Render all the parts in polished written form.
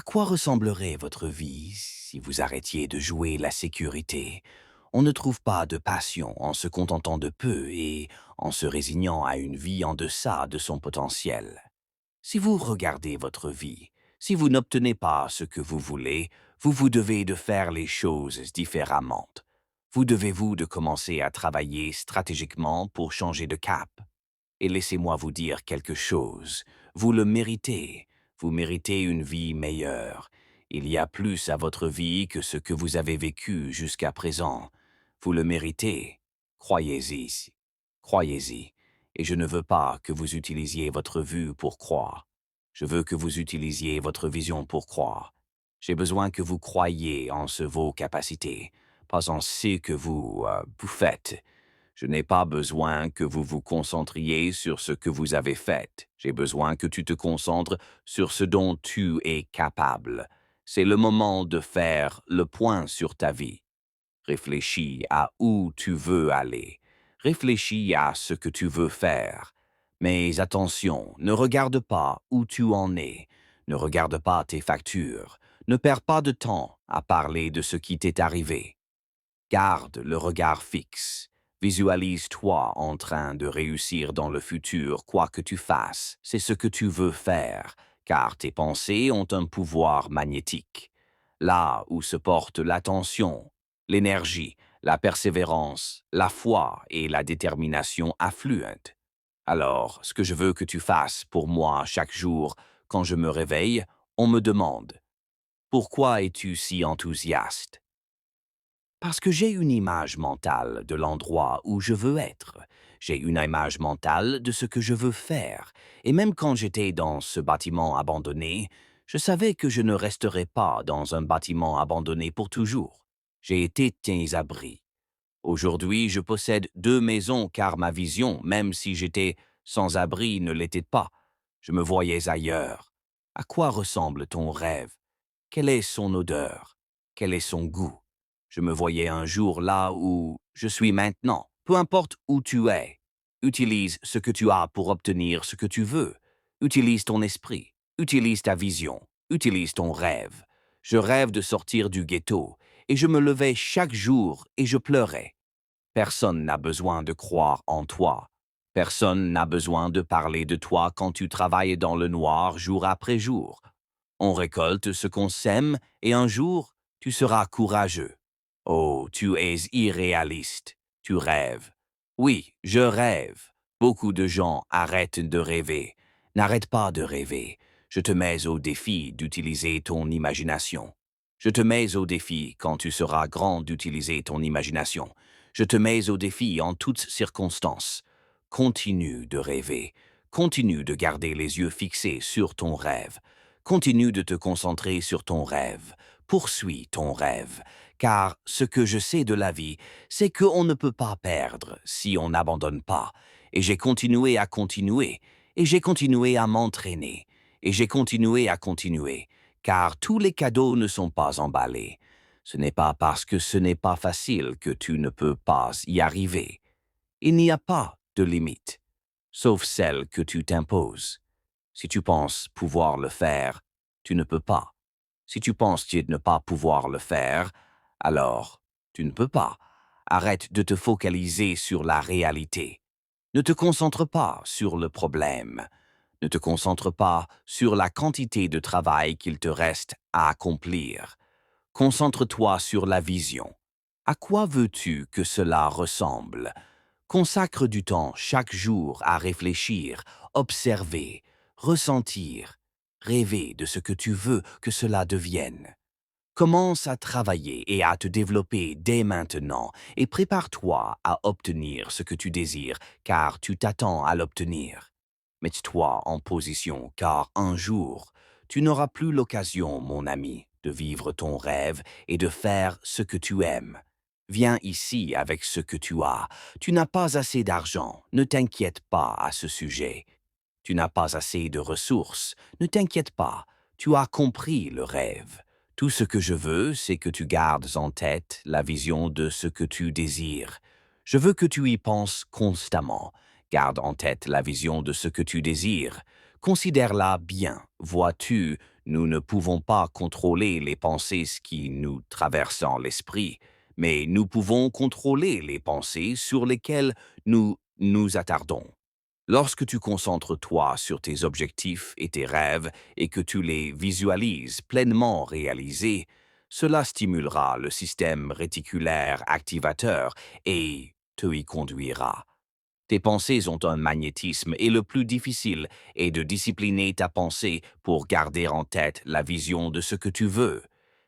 quoi ressemblerait votre vie si vous arrêtiez de jouer la sécurité? On ne trouve pas de passion en se contentant de peu et en se résignant à une vie en deçà de son potentiel. Si vous regardez votre vie, si vous n'obtenez pas ce que vous voulez, vous vous devez de faire les choses différemment. Vous devez-vous de commencer à travailler stratégiquement pour changer de cap. Et laissez-moi vous dire quelque chose. Vous le méritez. Vous méritez une vie meilleure. Il y a plus à votre vie que ce que vous avez vécu jusqu'à présent. Vous le méritez. Croyez-y. Croyez-y. Et je ne veux pas que vous utilisiez votre vue pour croire. Je veux que vous utilisiez votre vision pour croire. J'ai besoin que vous croyiez en vos capacités, pas en ce que vous faites. Je n'ai pas besoin que vous vous concentriez sur ce que vous avez fait. J'ai besoin que tu te concentres sur ce dont tu es capable. C'est le moment de faire le point sur ta vie. Réfléchis à où tu veux aller. Réfléchis à ce que tu veux faire. Mais attention, ne regarde pas où tu en es. Ne regarde pas tes factures. Ne perds pas de temps à parler de ce qui t'est arrivé. Garde le regard fixe. Visualise-toi en train de réussir dans le futur, quoi que tu fasses. C'est ce que tu veux faire, car tes pensées ont un pouvoir magnétique. Là où se porte l'attention, l'énergie, la persévérance, la foi et la détermination affluent. Alors, ce que je veux que tu fasses pour moi chaque jour, quand je me réveille, on me demande: pourquoi es-tu si enthousiaste? Parce que j'ai une image mentale de l'endroit où je veux être. J'ai une image mentale de ce que je veux faire. Et même quand j'étais dans ce bâtiment abandonné, je savais que je ne resterais pas dans un bâtiment abandonné pour toujours. J'ai été tes abris. Aujourd'hui, je possède 2 maisons car ma vision, même si j'étais sans abri, ne l'était pas. Je me voyais ailleurs. À quoi ressemble ton rêve? Quelle est son odeur? Quel est son goût? Je me voyais un jour là où je suis maintenant. Peu importe où tu es, utilise ce que tu as pour obtenir ce que tu veux. Utilise ton esprit, utilise ta vision, utilise ton rêve. Je rêve de sortir du ghetto, et je me levais chaque jour et je pleurais. Personne n'a besoin de croire en toi. Personne n'a besoin de parler de toi quand tu travailles dans le noir jour après jour. On récolte ce qu'on sème et un jour, tu seras courageux. Oh, tu es irréaliste. Tu rêves. Oui, je rêve. Beaucoup de gens arrêtent de rêver. N'arrête pas de rêver. Je te mets au défi d'utiliser ton imagination. Je te mets au défi quand tu seras grand d'utiliser ton imagination. Je te mets au défi en toutes circonstances. Continue de rêver. Continue de garder les yeux fixés sur ton rêve. Continue de te concentrer sur ton rêve. Poursuis ton rêve. Car ce que je sais de la vie, c'est qu'on ne peut pas perdre si on n'abandonne pas. Et j'ai continué à continuer. Et j'ai continué à m'entraîner. Et j'ai continué à continuer. Car tous les cadeaux ne sont pas emballés. Ce n'est pas parce que ce n'est pas facile que tu ne peux pas y arriver. Il n'y a pas de limite, sauf celle que tu t'imposes. Si tu penses pouvoir le faire, tu ne peux pas. Si tu penses ne pas pouvoir le faire, alors tu ne peux pas. Arrête de te focaliser sur la réalité. Ne te concentre pas sur le problème. Ne te concentre pas sur la quantité de travail qu'il te reste à accomplir. Concentre-toi sur la vision. À quoi veux-tu que cela ressemble? Consacre du temps chaque jour à réfléchir, observer, ressentir, rêver de ce que tu veux que cela devienne. Commence à travailler et à te développer dès maintenant et prépare-toi à obtenir ce que tu désires car tu t'attends à l'obtenir. Mets-toi en position car un jour, tu n'auras plus l'occasion, mon ami, de vivre ton rêve et de faire ce que tu aimes. Viens ici avec ce que tu as. Tu n'as pas assez d'argent, ne t'inquiète pas à ce sujet. Tu n'as pas assez de ressources, ne t'inquiète pas, tu as compris le rêve. Tout ce que je veux, c'est que tu gardes en tête la vision de ce que tu désires. Je veux que tu y penses constamment. Garde en tête la vision de ce que tu désires. Considère-la bien, vois-tu, Nous ne pouvons pas contrôler les pensées qui nous traversent l'esprit, mais nous pouvons contrôler les pensées sur lesquelles nous nous attardons. Lorsque tu concentres toi sur tes objectifs et tes rêves et que tu les visualises pleinement réalisés, cela stimulera le système réticulaire activateur et te y conduira. Tes pensées ont un magnétisme et le plus difficile est de discipliner ta pensée pour garder en tête la vision de ce que tu veux.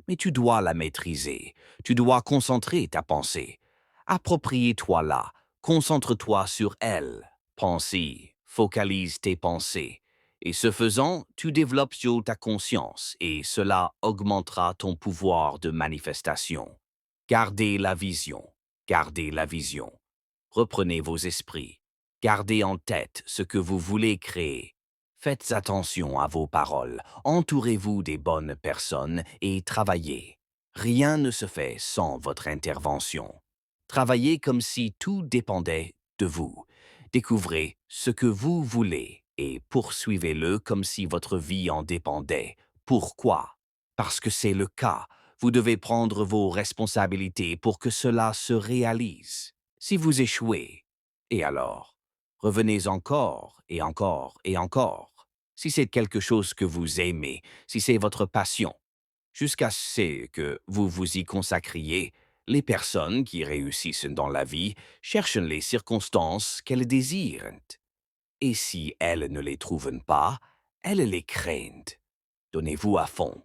Mais tu dois la maîtriser, tu dois concentrer ta pensée. Approprie-toi-la, concentre-toi sur elle. Pensez, focalise tes pensées. Et ce faisant, tu développes sur ta conscience et cela augmentera ton pouvoir de manifestation. Gardez la vision, gardez la vision. Reprenez vos esprits. Gardez en tête ce que vous voulez créer. Faites attention à vos paroles. Entourez-vous des bonnes personnes et travaillez. Rien ne se fait sans votre intervention. Travaillez comme si tout dépendait de vous. Découvrez ce que vous voulez et poursuivez-le comme si votre vie en dépendait. Pourquoi? Parce que c'est le cas. Vous devez prendre vos responsabilités pour que cela se réalise. Si vous échouez, et alors? Revenez encore et encore et encore. Si c'est quelque chose que vous aimez, si c'est votre passion, jusqu'à ce que vous vous y consacriez, les personnes qui réussissent dans la vie cherchent les circonstances qu'elles désirent. Et si elles ne les trouvent pas, elles les craignent. Donnez-vous à fond.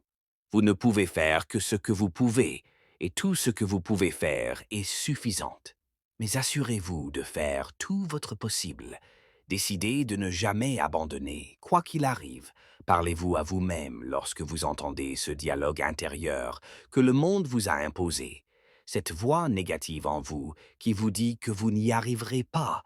Vous ne pouvez faire que ce que vous pouvez, et tout ce que vous pouvez faire est suffisant. Mais assurez-vous de faire tout votre possible. Décidez de ne jamais abandonner, quoi qu'il arrive. Parlez-vous à vous-même lorsque vous entendez ce dialogue intérieur que le monde vous a imposé. Cette voix négative en vous qui vous dit que vous n'y arriverez pas.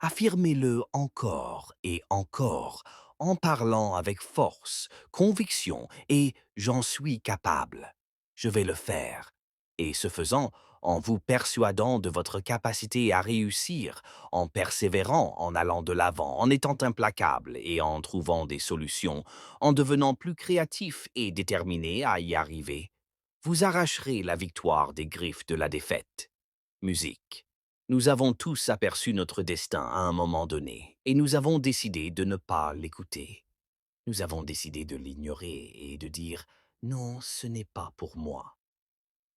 Affirmez-le encore et encore en parlant avec force, conviction et j'en suis capable. Je vais le faire. Et ce faisant, en vous persuadant de votre capacité à réussir, en persévérant, en allant de l'avant, en étant implacable et en trouvant des solutions, en devenant plus créatif et déterminé à y arriver, vous arracherez la victoire des griffes de la défaite. Musique. Nous avons tous aperçu notre destin à un moment donné, et nous avons décidé de ne pas l'écouter. Nous avons décidé de l'ignorer et de dire non, ce n'est pas pour moi.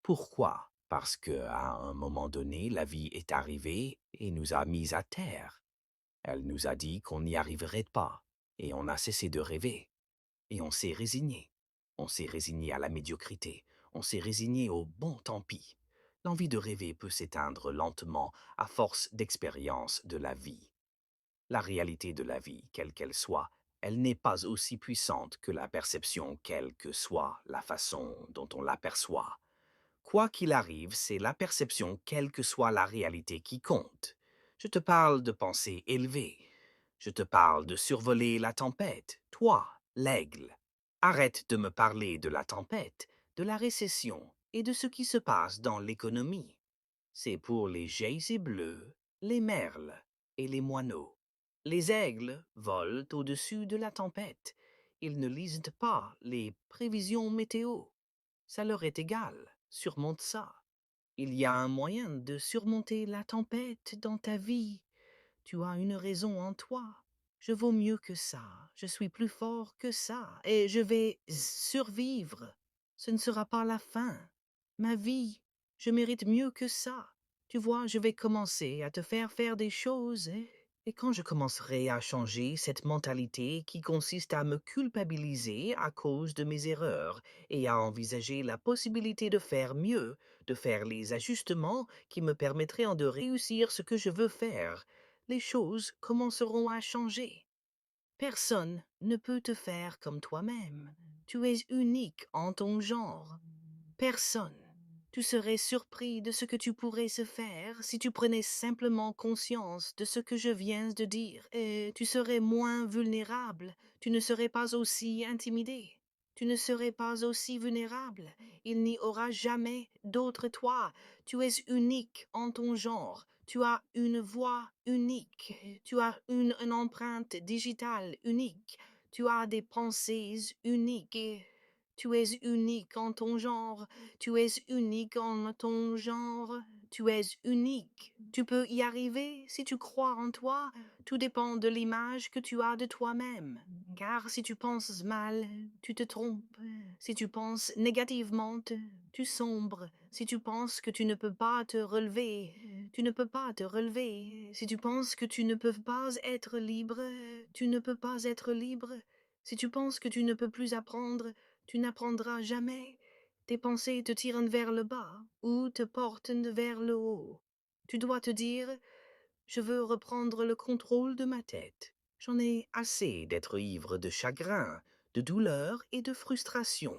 Pourquoi? Parce que à un moment donné, la vie est arrivée et nous a mis à terre. Elle nous a dit qu'on n'y arriverait pas, et on a cessé de rêver, et on s'est résigné. On s'est résigné à la médiocrité, on s'est résigné au bon tant pis. L'envie de rêver peut s'éteindre lentement à force d'expérience de la vie. La réalité de la vie, quelle qu'elle soit, elle n'est pas aussi puissante que la perception, quelle que soit la façon dont on l'aperçoit. Quoi qu'il arrive, c'est la perception, quelle que soit la réalité, qui compte. Je te parle de pensée élevée. Je te parle de survoler la tempête, toi, l'aigle. Arrête de me parler de la tempête, de la récession et de ce qui se passe dans l'économie. C'est pour les geysers bleus, les merles et les moineaux. Les aigles volent au-dessus de la tempête. Ils ne lisent pas les prévisions météo. Ça leur est égal. Surmonte ça. Il y a un moyen de surmonter la tempête dans ta vie. Tu as une raison en toi. Je vaux mieux que ça. Je suis plus fort que ça. Et je vais survivre. Ce ne sera pas la fin. Ma vie, je mérite mieux que ça. Tu vois, je vais commencer à te faire des choses. Et quand je commencerai à changer cette mentalité qui consiste à me culpabiliser à cause de mes erreurs et à envisager la possibilité de faire mieux, de faire les ajustements qui me permettraient de réussir ce que je veux faire, les choses commenceront à changer. Personne ne peut te faire comme toi-même. Tu es unique en ton genre. Personne. Tu serais surpris de ce que tu pourrais se faire si tu prenais simplement conscience de ce que je viens de dire, et tu serais moins vulnérable, tu ne serais pas aussi intimidé, tu ne serais pas aussi vulnérable. Il n'y aura jamais d'autre toi. Tu es unique en ton genre. Tu as une voix unique. Tu as une empreinte digitale unique. Tu as des pensées uniques et tu es unique en ton genre. Tu es unique en ton genre. Tu es unique. Tu peux y arriver si tu crois en toi. Tout dépend de l'image que tu as de toi-même. Car si tu penses mal, tu te trompes. Si tu penses négativement, tu sombres. Si tu penses que tu ne peux pas te relever, tu ne peux pas te relever. Si tu penses que tu ne peux pas être libre, tu ne peux pas être libre. Si tu penses que tu ne peux plus apprendre, tu n'apprendras jamais. Tes pensées te tirent vers le bas ou te portent vers le haut. Tu dois te dire, je veux reprendre le contrôle de ma tête. J'en ai assez d'être ivre de chagrin, de douleur et de frustration.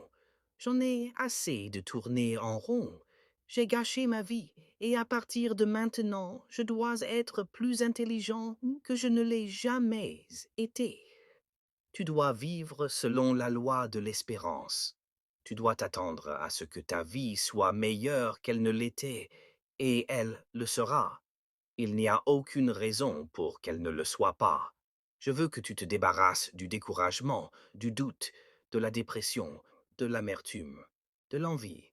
J'en ai assez de tourner en rond. J'ai gâché ma vie et à partir de maintenant, je dois être plus intelligent que je ne l'ai jamais été. Tu dois vivre selon la loi de l'espérance. Tu dois t'attendre à ce que ta vie soit meilleure qu'elle ne l'était, et elle le sera. Il n'y a aucune raison pour qu'elle ne le soit pas. Je veux que tu te débarrasses du découragement, du doute, de la dépression, de l'amertume, de l'envie.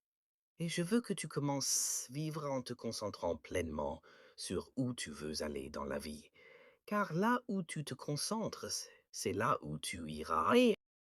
Et je veux que tu commences à vivre en te concentrant pleinement sur où tu veux aller dans la vie. Car là où tu te concentres, c'est là où tu iras. Et